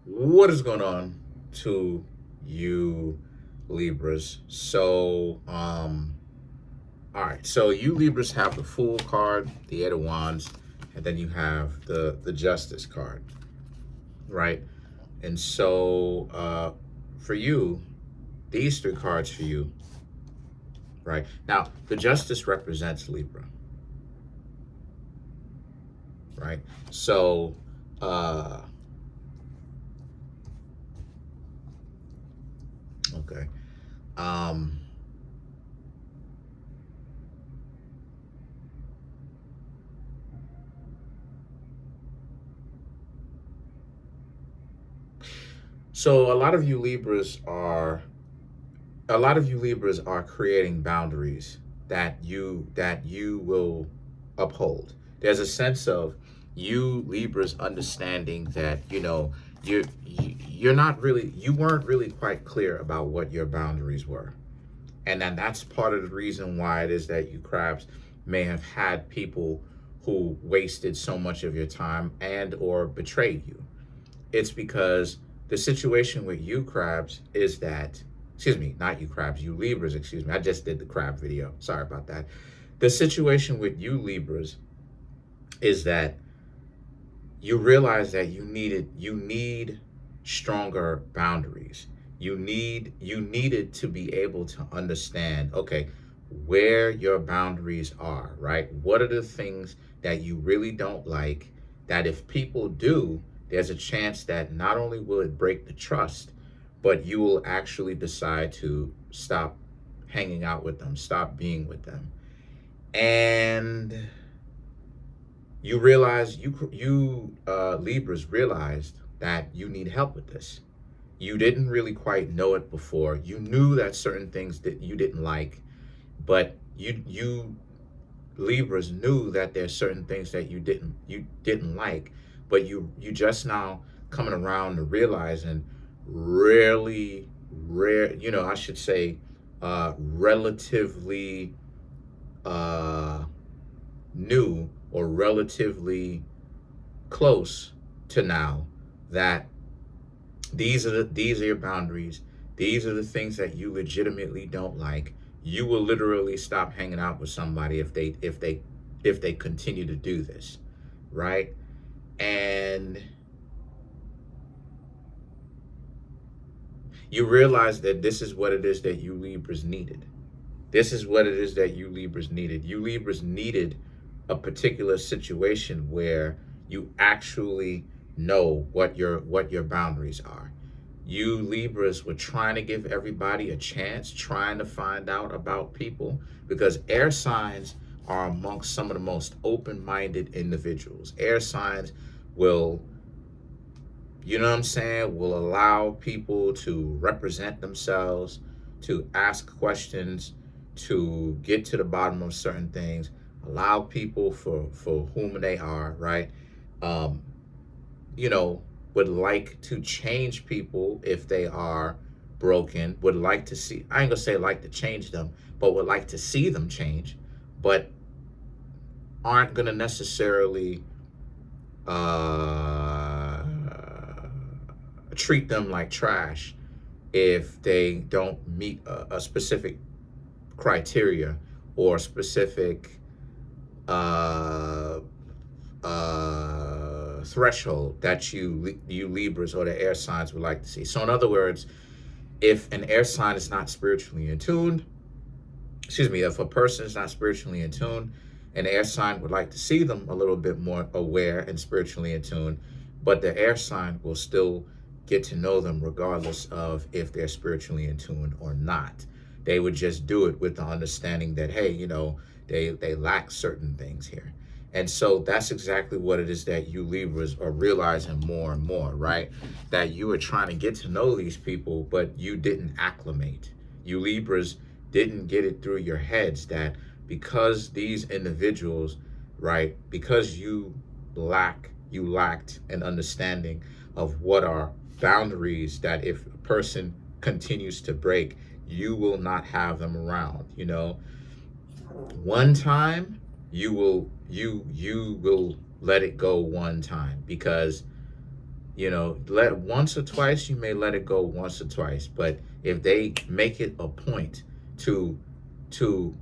What is going on to you Libras? All right. So you Libras have the Fool card, the Eight of Wands, and then you have the Justice card, right? And for you, these three cards for you, right? Now, the Justice represents Libra, right? So, uh, okay. Um, so a lot of you Libras are creating boundaries that you will uphold. There's a sense of you Libras understanding that you weren't really quite clear about what your boundaries were, and then that's part of the reason why it is that you crabs may have had people who wasted so much of your time and or betrayed you. It's because the situation with you crabs is that, excuse me, not you crabs, you Libras, excuse me. I just did the crab video. Sorry about that. The situation with you Libras is that you realize that you need stronger boundaries. You needed to be able to understand, okay, where your boundaries are, right? What are the things that you really don't like that if people do, there's a chance that not only will it break the trust, but you will actually decide to stop hanging out with them, stop being with them. And you realize you Libras realized that you need help with this. You didn't really quite know it before. You knew that certain things that you didn't like, but you Libras knew that there's certain things that you didn't like, but you just now coming around to realizing rarely rare, I should say relatively uh new or relatively close to now that these are your boundaries. These are the things that you legitimately don't like. You will literally stop hanging out with somebody if they continue to do this, right? And you realize that this is what it is that you Libras needed. This is what it is that you Libras needed. You Libras needed a particular situation where you actually know what your boundaries are. You Libras were trying to give everybody a chance, trying to find out about people, because air signs are amongst some of the most open-minded individuals. Air signs will, you know what I'm saying, will allow people to represent themselves, to ask questions, to get to the bottom of certain things, allow people for whom they are, right? Um, you know, would like to change people if they are broken, would like to see, I ain't gonna say like to change them, but would like to see them change, but aren't gonna necessarily uh, treat them like trash if they don't meet a specific criteria or specific uh, threshold that you Libras or the air signs would like to see. So in other words, if an air sign is not spiritually in tune, excuse me, if a person is not spiritually in tune, an air sign would like to see them a little bit more aware and spiritually in tune, but the air sign will still get to know them regardless of if they're spiritually in tune or not. They would just do it with the understanding that, hey, they lack certain things here. And so that's exactly what it is that you Libras are realizing more and more, right? That you are trying to get to know these people, but you didn't acclimate. You Libras didn't get it through your heads that because these individuals, right, because you lacked an understanding of what are boundaries that if a person continues to break, you will not have them around. One time you will let it go one time because You know, let once or twice, you may let it go once or twice, but if they make it a point to to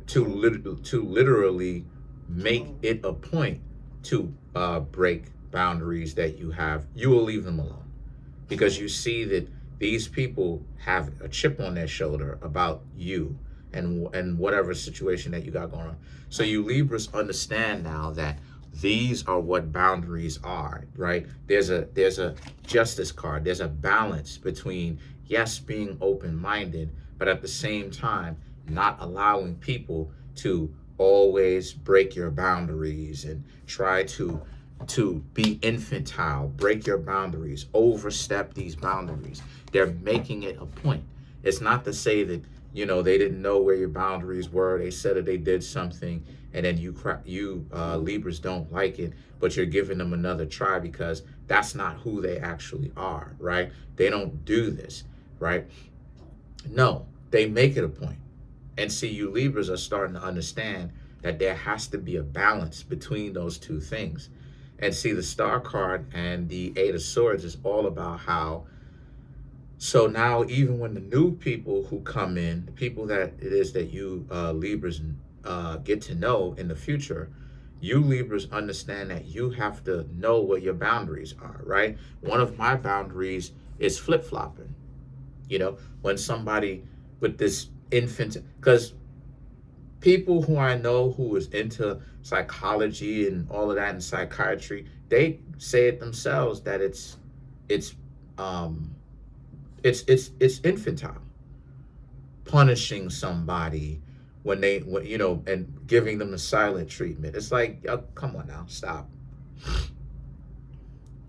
to literally make it a point to break boundaries that you have, you will leave them alone, because you see that these people have a chip on their shoulder about you and whatever situation that you got going on. So you Libras understand now that these are what boundaries are, right? There's a justice card. There's a balance between, yes, being open-minded, but at the same time not allowing people to always break your boundaries and try to be infantile, break your boundaries, overstep these boundaries. They're making it a point. It's not to say that, you know, they didn't know where your boundaries were. They said that they did something, and then you Libras don't like it, but you're giving them another try because that's not who they actually are, right? They don't do this, right? No, they make it a point. And see, you Libras are starting to understand that there has to be a balance between those two things. And see, the Star card and the Eight of Swords is all about how, so now even when the new people who come in, the people that it is that you Libras get to know in the future, you Libras understand that you have to know what your boundaries are, right? One of my boundaries is flip-flopping. You know, when somebody with this infant, because people who I know who is into psychology and all of that and psychiatry, they say it themselves that it's infantile, punishing somebody when you know, and giving them the silent treatment. It's like, oh, come on now, stop.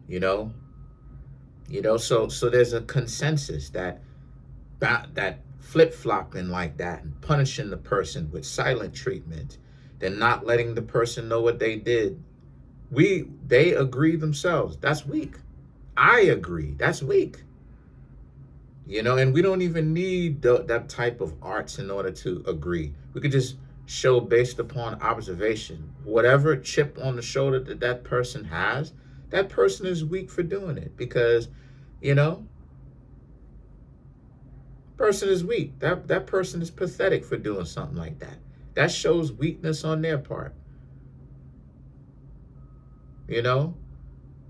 You know, so there's a consensus that flip-flopping like that and punishing the person with silent treatment, then not letting the person know what they did, they agree themselves, that's weak. I agree, that's weak. You know, and we don't even need that type of arts in order to agree. We could just show based upon observation. Whatever chip on the shoulder that person has, that person is weak for doing it, because, you know, person is weak. That person is pathetic for doing something like that. That shows weakness on their part. You know,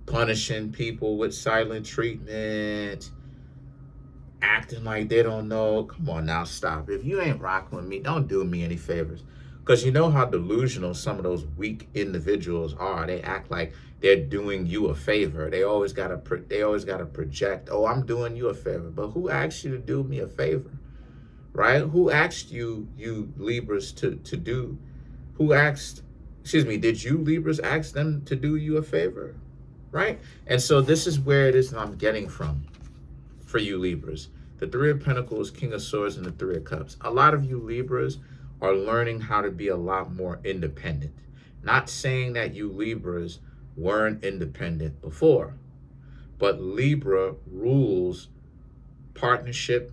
punishing people with silent treatment, acting like they don't know. Come on now, stop. If you ain't rocking with me, don't do me any favors. Because you know how delusional some of those weak individuals are. They act like they're doing you a favor. They always gotta project, oh, I'm doing you a favor. But who asked you to do me a favor? Right? Who asked you Libras to do? Who asked, excuse me, did you Libras ask them to do you a favor? Right? And so this is where it is that I'm getting from for you Libras. The Three of Pentacles, King of Swords, and the Three of Cups. A lot of you Libras are learning how to be a lot more independent. Not saying that you Libras weren't independent before, but Libra rules partnerships.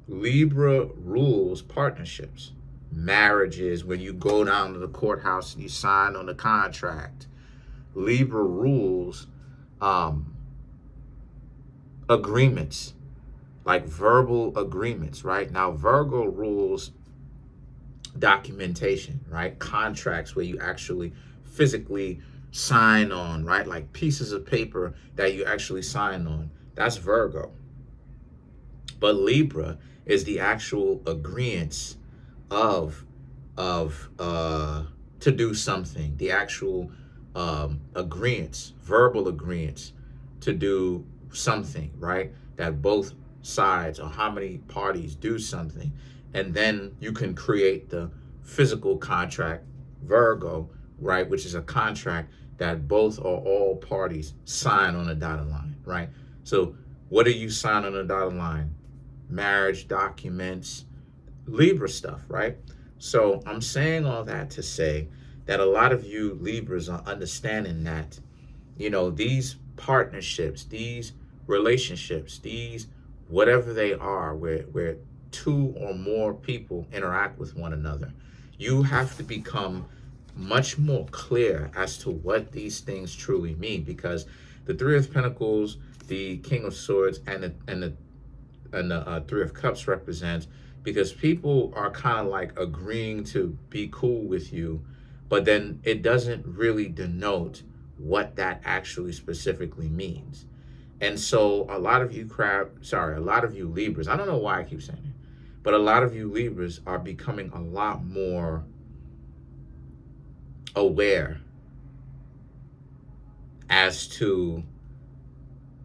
Libra rules partnerships. Marriages, when you go down to the courthouse and you sign on the contract. Libra rules agreements, like verbal agreements, right? Now, Virgo rules documentation, right? Contracts where you actually physically sign on, right? Like pieces of paper that you actually sign on. That's Virgo. But Libra is the actual agreements of to do something, the actual agreements, verbal agreements to do something, right? That both sides or how many parties do something. And then you can create the physical contract, Virgo, right? Which is a contract that both or all parties sign on a dotted line, right? So what do you sign on a dotted line? Marriage documents, Libra stuff, right? So I'm saying all that to say that a lot of you Libras are understanding that, you know, these partnerships, these relationships, these whatever they are, where two or more people interact with one another, you have to become much more clear as to what these things truly mean, because the Three of Pentacles, the King of Swords, and the Three of Cups represents, because people are kind of like agreeing to be cool with you, but then it doesn't really denote what that actually specifically means. And so a lot of you a lot of you Libras, I don't know why I keep saying it, but a lot of you Libras are becoming a lot more aware as to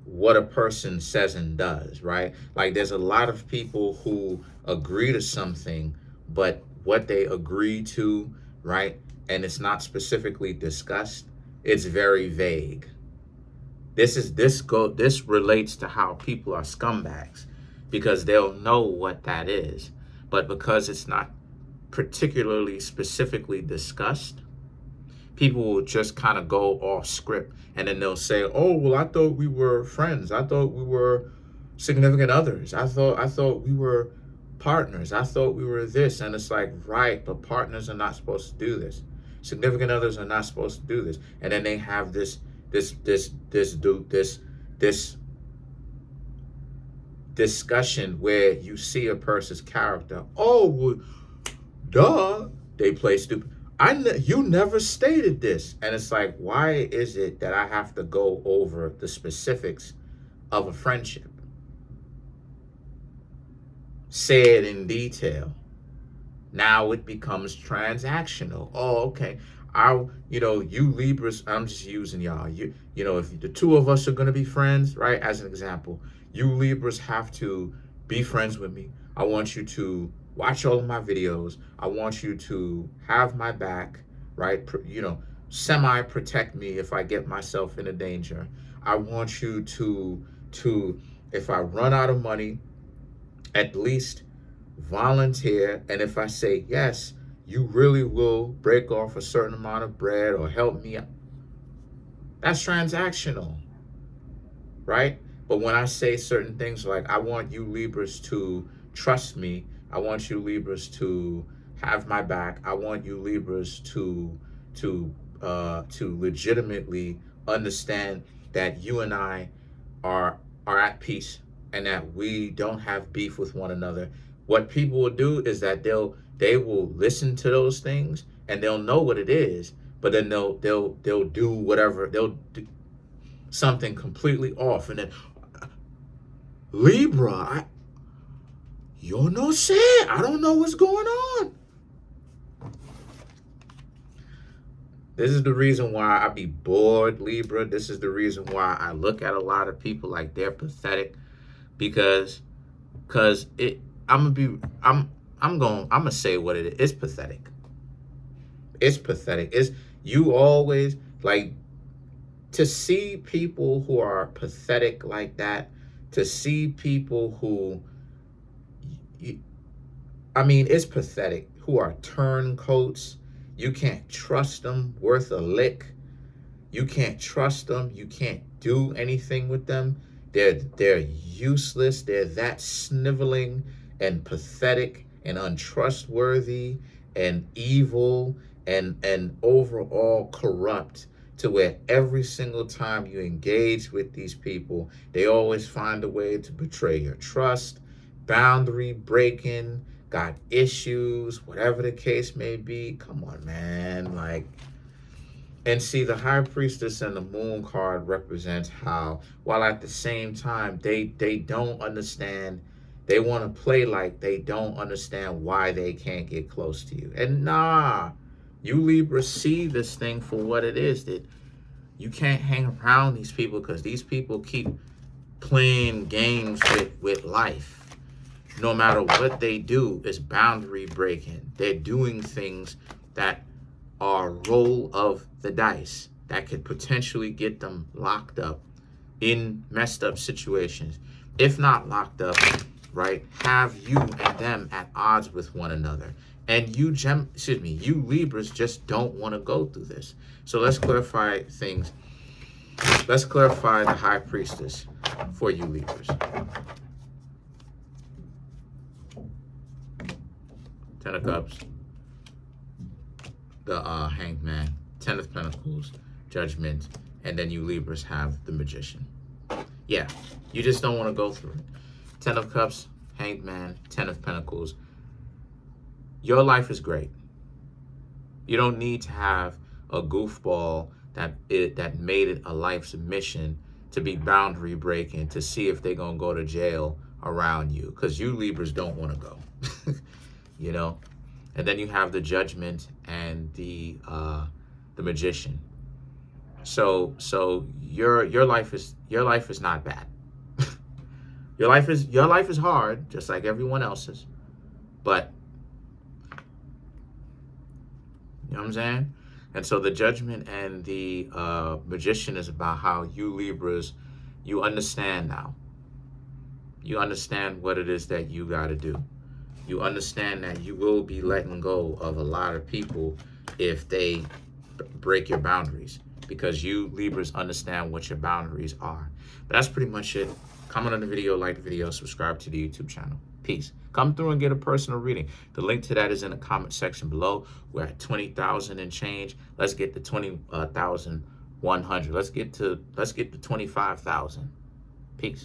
what a person says and does, right? Like there's a lot of people who agree to something, but what they agree to, right, and it's not specifically discussed, it's very vague. This relates to how people are scumbags, because they'll know what that is, but because it's not particularly specifically discussed, people will just kind of go off script, and then they'll say, "Oh, well, I thought we were friends. I thought we were significant others. I thought we were partners. I thought we were this." And it's like, right, but partners are not supposed to do this. Significant others are not supposed to do this. And then they have this discussion where you see a person's character. Oh, well, duh, they play stupid. You never stated this. And it's like, why is it that I have to go over the specifics of a friendship? Say it in detail. Now it becomes transactional. Oh, okay. You Libras, I'm just using y'all. If the two of us are going to be friends, right? As an example, you Libras have to be friends with me. I want you to watch all of my videos. I want you to have my back, right? Semi-protect me if I get myself into danger. I want you to, if I run out of money, at least volunteer. And if I say yes, you really will break off a certain amount of bread or help me out. That's transactional, right? But when I say certain things like, I want you Libras to trust me, I want you Libras to have my back, I want you Libras to legitimately understand that you and I are at peace and that we don't have beef with one another. What people will do is that they will listen to those things and they'll know what it is, but then they'll do whatever, they'll do something completely off, and then Libra, you no sé, I don't know what's going on. This is the reason why I be bored, Libra. This is the reason why I look at a lot of people like they're pathetic, because I'm gonna say what it is. It's pathetic. It's pathetic. You always, like, to see people who are pathetic like that, to see people who, it's pathetic, who are turncoats. You can't trust them worth a lick. You can't trust them. You can't do anything with them. They're useless. They're that sniveling and pathetic and untrustworthy and evil and overall corrupt, to where every single time you engage with these people, they always find a way to betray your trust, boundary breaking, got issues, whatever the case may be. Come on, man. And see, the High Priestess and the Moon card represents how, while at the same time, they don't understand, they want to play like they don't understand why they can't get close to you. And nah, you Libra see this thing for what it is, that you can't hang around these people because these people keep playing games with life. No matter what they do, it's boundary breaking. They're doing things that are roll of the dice that could potentially get them locked up in messed up situations. If not locked up, right, have you and them at odds with one another. And you Libras just don't want to go through this. So let's clarify things. Let's clarify the High Priestess for you Libras. Ten of Cups. the Hanged Man, 10 of Pentacles, Judgment, and then you Libras have the Magician. Yeah, you just don't want to go through it. 10 of Cups, Hanged Man, 10 of Pentacles. Your life is great. You don't need to have a goofball that made it a life's mission to be boundary breaking, to see if they're going to go to jail around you, because you Libras don't want to go. You know? And then you have the Judgment and the Magician. So your life is not bad. Your life is hard, just like everyone else's. But you know what I'm saying? And so the Judgment and the Magician is about how you Libras, you understand now. You understand what it is that you got to do. You understand that you will be letting go of a lot of people if they break your boundaries, because you Libras understand what your boundaries are. But that's pretty much it. Comment on the video, like the video, subscribe to the YouTube channel. Peace. Come through and get a personal reading. The link to that is in the comment section below. We're at 20,000 and change. Let's get to 20,100. Let's get to 25,000. Peace.